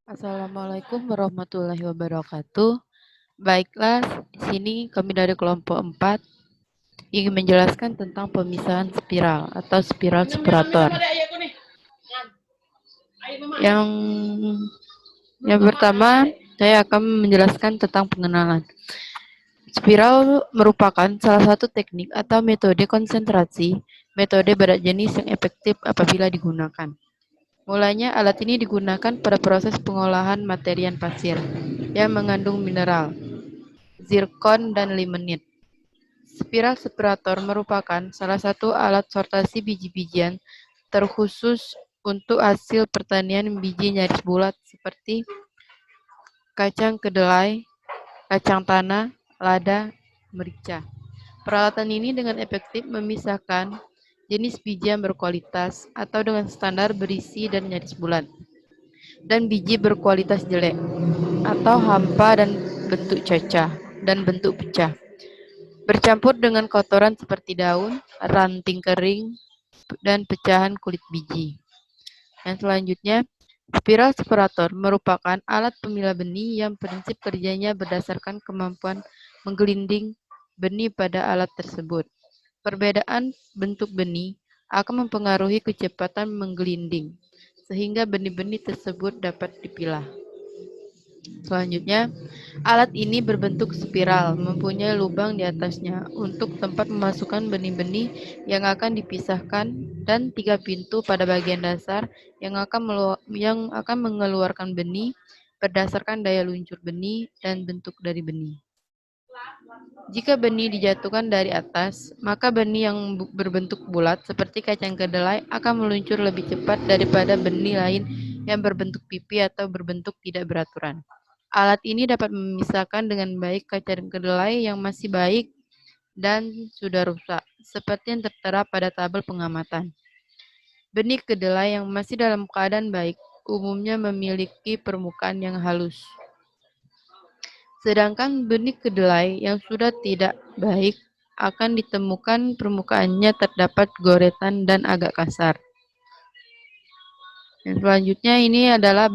Assalamualaikum warahmatullahi wabarakatuh. Baiklah, di sini kami dari kelompok 4 ingin menjelaskan tentang pemisahan spiral atau spiral separator. Yang yang pertama, saya akan menjelaskan tentang pengenalan. Spiral merupakan salah satu teknik atau metode konsentrasi, metode berat jenis yang efektif apabila digunakan. Mulanya, alat ini digunakan pada proses pengolahan materian pasir yang mengandung mineral, zirkon, dan limonit. Spiral separator merupakan salah satu alat sortasi biji-bijian terkhusus untuk hasil pertanian biji nyaris bulat seperti kacang kedelai, kacang tanah, lada, merica. Peralatan ini dengan efektif memisahkan jenis biji yang berkualitas atau dengan standar berisi dan nyaris bulat, dan biji berkualitas jelek atau hampa dan bentuk pecah. Bercampur dengan kotoran seperti daun, ranting kering, dan pecahan kulit biji. Yang selanjutnya, spiral separator merupakan alat pemilah benih yang prinsip kerjanya berdasarkan kemampuan menggelinding benih pada alat tersebut. Perbedaan bentuk benih akan mempengaruhi kecepatan menggelinding, sehingga benih-benih tersebut dapat dipilah. Selanjutnya, alat ini berbentuk spiral, mempunyai lubang di atasnya untuk tempat memasukkan benih-benih yang akan dipisahkan dan 3 pintu pada bagian dasar yang akan mengeluarkan benih berdasarkan daya luncur benih dan bentuk dari benih. Jika benih dijatuhkan dari atas, maka benih yang berbentuk bulat seperti kacang kedelai akan meluncur lebih cepat daripada benih lain yang berbentuk pipi atau berbentuk tidak beraturan. Alat ini dapat memisahkan dengan baik kacang kedelai yang masih baik dan sudah rusak, seperti yang tertera pada tabel pengamatan. Benih kedelai yang masih dalam keadaan baik umumnya memiliki permukaan yang halus. Sedangkan benih kedelai yang sudah tidak baik akan ditemukan permukaannya terdapat goretan dan agak kasar. Dan selanjutnya ini adalah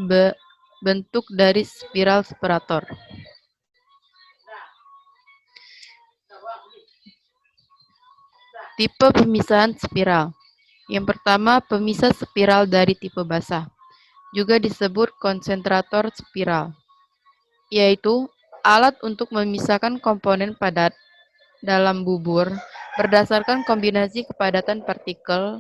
bentuk dari spiral separator. Tipe pemisahan spiral. Yang pertama, pemisah spiral dari tipe basah, juga disebut konsentrator spiral, yaitu alat untuk memisahkan komponen padat dalam bubur berdasarkan kombinasi kepadatan partikel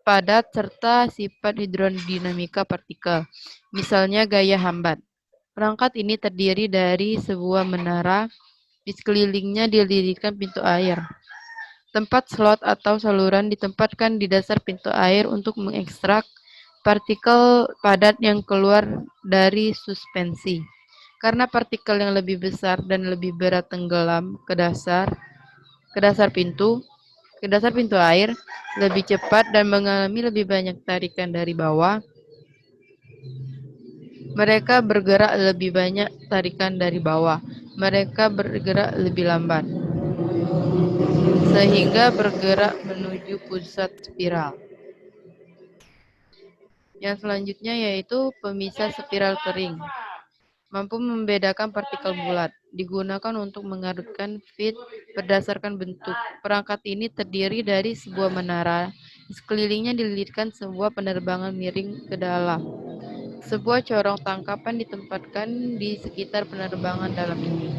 padat serta sifat hidrodinamika partikel, misalnya gaya hambat. Perangkat ini terdiri dari sebuah menara, di sekelilingnya didirikan pintu air. Tempat slot atau saluran ditempatkan di dasar pintu air untuk mengekstrak partikel padat yang keluar dari suspensi. Karena partikel yang lebih besar dan lebih berat tenggelam ke dasar pintu air lebih cepat dan mengalami lebih banyak tarikan dari bawah. Mereka bergerak lebih banyak tarikan dari bawah. Mereka bergerak lebih lambat, sehingga bergerak menuju pusat spiral. Yang selanjutnya yaitu pemisah spiral kering. Mampu membedakan partikel bulat, digunakan untuk mengarutkan feed berdasarkan bentuk. Perangkat ini terdiri dari sebuah menara, di sekelilingnya dililitkan sebuah penerbangan miring ke dalam. Sebuah corong tangkapan ditempatkan di sekitar penerbangan dalam ini.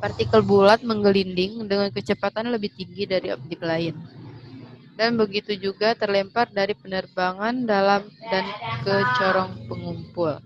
Partikel bulat menggelinding dengan kecepatan lebih tinggi dari objek lain. Dan begitu juga terlempar dari penerbangan dalam dan ke corong pengumpul.